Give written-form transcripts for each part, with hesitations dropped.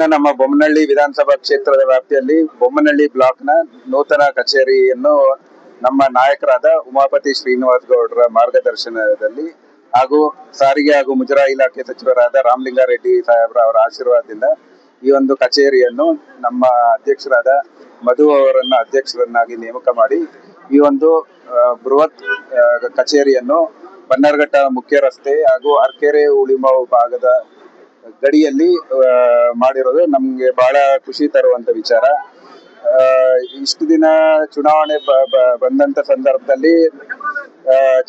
ದಿನ ನಮ್ಮ ಬೊಮ್ಮನಹಳ್ಳಿ ವಿಧಾನಸಭಾ ಕ್ಷೇತ್ರದ ವ್ಯಾಪ್ತಿಯಲ್ಲಿ ಬೊಮ್ಮನಹಳ್ಳಿ ಬ್ಲಾಕ್ನ ನೂತನ ಕಚೇರಿಯನ್ನು ನಮ್ಮ ನಾಯಕರಾದ ಉಮಾಪತಿ ಶ್ರೀನಿವಾಸ್ ಗೌಡರ ಮಾರ್ಗದರ್ಶನದಲ್ಲಿ ಹಾಗೂ ಸಾರಿಗೆ ಹಾಗೂ ಮುಜರಾಯಿ ಇಲಾಖೆ ಸಚಿವರಾದ ರಾಮಲಿಂಗಾರೆಡ್ಡಿ ಸಾಹೇಬ್ರ ಅವರ ಆಶೀರ್ವಾದದಿಂದ ಈ ಒಂದು ಕಚೇರಿಯನ್ನು ನಮ್ಮ ಅಧ್ಯಕ್ಷರಾದ ಮಧು ಅವರನ್ನ ಅಧ್ಯಕ್ಷರನ್ನಾಗಿ ನೇಮಕ ಮಾಡಿ ಈ ಒಂದು ಬೃಹತ್ ಕಚೇರಿಯನ್ನು ಬನ್ನರ್ಘಟ್ಟ ಮುಖ್ಯ ರಸ್ತೆ ಹಾಗೂ ಅರ್ಕೆರೆ ಉಳಿಮಾವು ಭಾಗದ ಗಡಿಯಲ್ಲಿ ಮಾಡಿರೋದು ನಮ್ಗೆ ಬಹಳ ಖುಷಿ ತರುವಂತ ವಿಚಾರ. ಇಷ್ಟು ದಿನ ಚುನಾವಣೆ ಬಂದಂತ ಸಂದರ್ಭದಲ್ಲಿ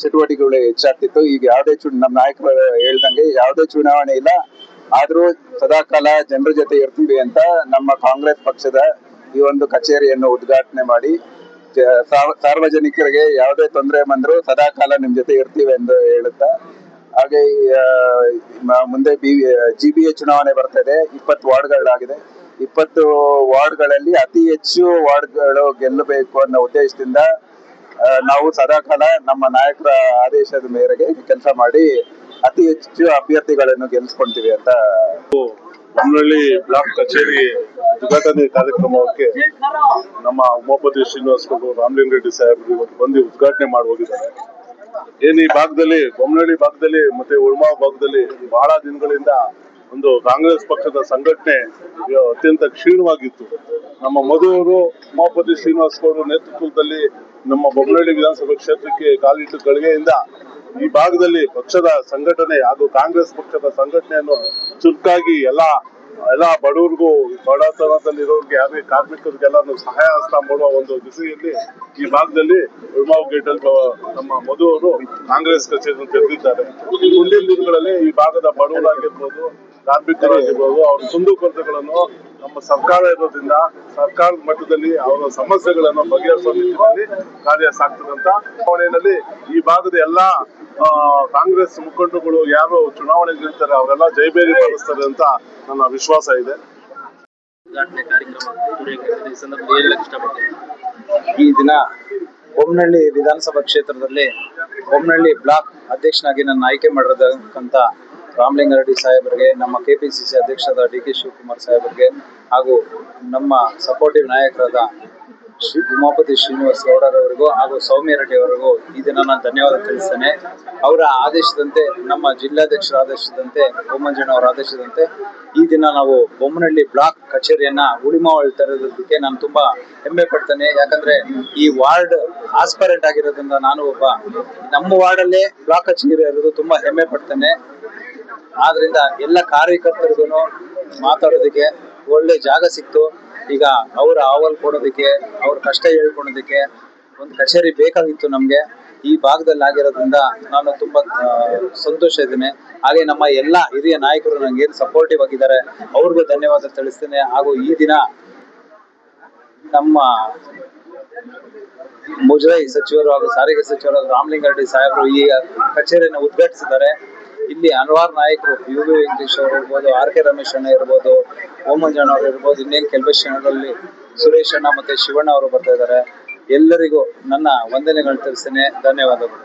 ಚಟುವಟಿಕೆಗಳು ಹೆಚ್ಚಾಗ್ತಿತ್ತು. ಈಗ ಯಾವುದೇ ನಮ್ಮ ನಾಯಕರು ಹೇಳ್ದಂಗೆ ಯಾವುದೇ ಚುನಾವಣೆ ಇಲ್ಲ, ಆದ್ರೂ ಸದಾಕಾಲ ಜನರ ಜೊತೆ ಇರ್ತೀವಿ ಅಂತ ನಮ್ಮ ಕಾಂಗ್ರೆಸ್ ಪಕ್ಷದ ಈ ಒಂದು ಕಚೇರಿಯನ್ನು ಉದ್ಘಾಟನೆ ಮಾಡಿ ಸಾರ್ವಜನಿಕರಿಗೆ ಯಾವುದೇ ತೊಂದರೆ ಬಂದ್ರು ಸದಾಕಾಲ ನಿಮ್ ಜೊತೆ ಇರ್ತೀವಿ ಎಂದು ಹೇಳುತ್ತಾ, ಹಾಗೆ ಮುಂದೆ GBA ಚುನಾವಣೆ ಬರ್ತದೆ. 20 ವಾರ್ಡ್ಗಳಾಗಿದೆ. 20 ವಾರ್ಡ್ಗಳಲ್ಲಿ ಅತಿ ಹೆಚ್ಚು ವಾರ್ಡ್ಗಳು ಗೆಲ್ಲಬೇಕು ಅನ್ನೋ ಉದ್ದೇಶದಿಂದ ನಾವು ಸದಾಕಾಲ ನಮ್ಮ ನಾಯಕರ ಆದೇಶದ ಮೇರೆಗೆ ಕೆಲಸ ಮಾಡಿ ಅತಿ ಹೆಚ್ಚು ಅಭ್ಯರ್ಥಿಗಳನ್ನು ಗೆಲ್ಲಿಸ್ಕೊಂತೀವಿ ಅಂತ. ಬೊಮ್ಮನಹಳ್ಳಿ ಬ್ಲಾಕ್ ಕಚೇರಿ ಉದ್ಘಾಟನೆ ಕಾರ್ಯಕ್ರಮಕ್ಕೆ ನಮ್ಮ ಉಮಾಪತಿ ಶ್ರೀನಿವಾಸ್ ಗೌಡರು ರಾಮಲಿಂಗಾರೆಡ್ಡಿ ಸಾಹೇಬರು ಇವತ್ತು ಬಂದು ಉದ್ಘಾಟನೆ ಮಾಡಿ ಹೋಗಿದ್ದಾರೆ. ಏನ್ ಈ ಭಾಗದಲ್ಲಿ ಬೊಮ್ಮನಹಳ್ಳಿ ಭಾಗದಲ್ಲಿ ಮತ್ತೆ ಉಳ್ಮಾವ್ ಭಾಗದಲ್ಲಿ ಬಹಳ ದಿನಗಳಿಂದ ಒಂದು ಕಾಂಗ್ರೆಸ್ ಪಕ್ಷದ ಸಂಘಟನೆ ಅತ್ಯಂತ ಕ್ಷೀಣವಾಗಿತ್ತು. ನಮ್ಮ ಮಧುವರು ಉಮಾಪತಿ ಶ್ರೀನಿವಾಸ್ ಗೌಡರ ನೇತೃತ್ವದಲ್ಲಿ ನಮ್ಮ ಬೊಮ್ಮನಹಳ್ಳಿ ವಿಧಾನಸಭಾ ಕ್ಷೇತ್ರಕ್ಕೆ ಕಾಲಿಟ್ಟು ಗಳಿಗೆಯಿಂದ ಈ ಭಾಗದಲ್ಲಿ ಪಕ್ಷದ ಸಂಘಟನೆ ಹಾಗೂ ಕಾಂಗ್ರೆಸ್ ಪಕ್ಷದ ಸಂಘಟನೆಯನ್ನು ಚುರುಕಾಗಿ ಎಲ್ಲಾ ಬಡವರಿಗೂ ಬಡತನದಲ್ಲಿರೋರಿಗೆ ಹಾಗೆ ಕಾರ್ಮಿಕರಿಗೆಲ್ಲಾನು ಸಹಾಯ ಹಸ್ತ ಮಾಡುವ ಒಂದು ದಿಸೆಯಲ್ಲಿ ಈ ಭಾಗದಲ್ಲಿ ಉಳ್ಮಾವ್ ಗೇಟ್ ಅಲ್ಲಿ ನಮ್ಮ ಮಧು ಅವರು ಕಾಂಗ್ರೆಸ್ ಕಚೇರಿಯನ್ನು ತೆರೆದಿದ್ದಾರೆ. ಮುಂದಿನ ದಿನಗಳಲ್ಲಿ ಈ ಭಾಗದ ಬಡವರಾಗಿರ್ಬೋದು, ಕಾರ್ಮಿಕರಾಗಿರ್ಬೋದು, ಅವ್ರ ಕುಂದುಕೊರತೆಗಳನ್ನು ನಮ್ಮ ಸರ್ಕಾರ ಇರೋದ್ರಿಂದ ಸರ್ಕಾರದ ಮಟ್ಟದಲ್ಲಿ ಅವರ ಸಮಸ್ಯೆಗಳನ್ನು ಬಗೆಹರಿಸುವ ನಿಟ್ಟಿನಲ್ಲಿ ಕಾರ್ಯ ಸಾಗ್ತದಂತ ಚುನಾವಣೆಯಲ್ಲಿ ಈ ಭಾಗದ ಎಲ್ಲಾ ಕಾಂಗ್ರೆಸ್ ಮುಖಂಡರುಗಳು ಯಾರು ಚುನಾವಣೆ ಗೆಲ್ತಾರೆ ಅವರೆಲ್ಲ ಜೈಬೇರಿ ಮಾಡಿಸ್ತಾರೆ ಅಂತ ನನ್ನ ವಿಶ್ವಾಸ ಇದೆ. ಈ ದಿನ ಬೊಮ್ಮನಹಳ್ಳಿ ವಿಧಾನಸಭಾ ಕ್ಷೇತ್ರದಲ್ಲಿ ಬೊಮ್ಮನಹಳ್ಳಿ ಬ್ಲಾಕ್ ಅಧ್ಯಕ್ಷನಾಗಿ ನನ್ನ ಆಯ್ಕೆ ಮಾಡಿರತಕ್ಕಂಥ ರಾಮಲಿಂಗಾರೆಡ್ಡಿ ಸಾಹೇಬರಿಗೆ, ನಮ್ಮ KPCC ಅಧ್ಯಕ್ಷರಾದ DK ಶಿವಕುಮಾರ್ ಸಾಹೇಬರಿಗೆ ಹಾಗೂ ನಮ್ಮ ಸಪೋರ್ಟಿವ್ ನಾಯಕರಾದ ಉಮಾಪತಿ ಶ್ರೀನಿವಾಸ್ ಗೌಡರವರಿಗೂ ಹಾಗೂ ಸೌಮ್ಯ ರೆಡ್ಡಿ ಅವರಿಗೂ ಈ ದಿನ ನಾನು ಧನ್ಯವಾದ ತಿಳಿಸ್ತೇನೆ. ಅವರ ಆದೇಶದಂತೆ, ನಮ್ಮ ಜಿಲ್ಲಾಧ್ಯಕ್ಷರ ಆದೇಶದಂತೆ, ಬೊಮ್ಮಂಜಣ್ಣವರ ಆದೇಶದಂತೆ ಈ ದಿನ ನಾವು ಬೊಮ್ಮನಹಳ್ಳಿ ಬ್ಲಾಕ್ ಕಚೇರಿಯನ್ನ ಉಳಿಮಾವಳಿ ತೆರೆದಕ್ಕೆ ನಾನು ತುಂಬಾ ಹೆಮ್ಮೆ ಪಡ್ತೇನೆ. ಯಾಕಂದ್ರೆ ಈ ವಾರ್ಡ್ ಆಸ್ಪೈರೆಂಟ್ ಆಗಿರೋದ್ರಿಂದ ನಾನು ನಮ್ಮ ವಾರ್ಡಲ್ಲೇ ಬ್ಲಾಕ್ ಕಚೇರಿ ಇರೋದು ತುಂಬಾ ಹೆಮ್ಮೆ ಪಡ್ತೇನೆ. ಆದ್ರಿಂದ ಎಲ್ಲ ಕಾರ್ಯಕರ್ತರಿಗೂ ಮಾತಾಡೋದಕ್ಕೆ ಒಳ್ಳೆ ಜಾಗ ಸಿಕ್ತು. ಈಗ ಅವರ ಅಹವಾಲು ಕೊಡೋದಕ್ಕೆ, ಅವ್ರ ಕಷ್ಟ ಹೇಳ್ಕೊಳೋದಕ್ಕೆ ಒಂದು ಕಚೇರಿ ಬೇಕಾಗಿತ್ತು ನಮ್ಗೆ. ಈ ಭಾಗದಲ್ಲಿ ಆಗಿರೋದ್ರಿಂದ ನಾನು ತುಂಬಾ ಸಂತೋಷ ಇದ್ದೇನೆ. ಹಾಗೆ ನಮ್ಮ ಎಲ್ಲ ಹಿರಿಯ ನಾಯಕರು ನಂಗೆ ಏನು ಸಪೋರ್ಟಿವ್ ಆಗಿದ್ದಾರೆ ಅವ್ರಿಗೂ ಧನ್ಯವಾದ ತಿಳಿಸ್ತೇನೆ. ಹಾಗೂ ಈ ದಿನ ನಮ್ಮ ಮುಜರಾಯಿ ಸಚಿವರು ಹಾಗೂ ಸಾರಿಗೆ ಸಚಿವರಾದ ರಾಮಲಿಂಗಾರೆಡ್ಡಿ ಸಾಹೇಬರು ಈ ಕಚೇರಿಯನ್ನು ಉದ್ಘಾಟಿಸಿದ್ದಾರೆ. ಇಲ್ಲಿ ಹಲವಾರು ನಾಯಕರು UV ವೆಂಕಟೇಶ್ ಅವರು ಇರ್ಬೋದು, RK ರಮೇಶ್ ಅಣ್ಣ ಇರ್ಬೋದು, ಓಮಂಜಣ್ಣ ಅವರು ಇರ್ಬೋದು, ಇನ್ನೇನು ಕೆಲವೇ ಕ್ಷಣಗಳಲ್ಲಿ ಸುರೇಶ್ ಅಣ್ಣ ಮತ್ತೆ ಶಿವಣ್ಣ ಅವರು ಬರ್ತಾ ಇದ್ದಾರೆ. ಎಲ್ಲರಿಗೂ ನನ್ನ ವಂದನೆಗಳು ತಿಳಿಸ್ತೇನೆ. ಧನ್ಯವಾದಗಳು.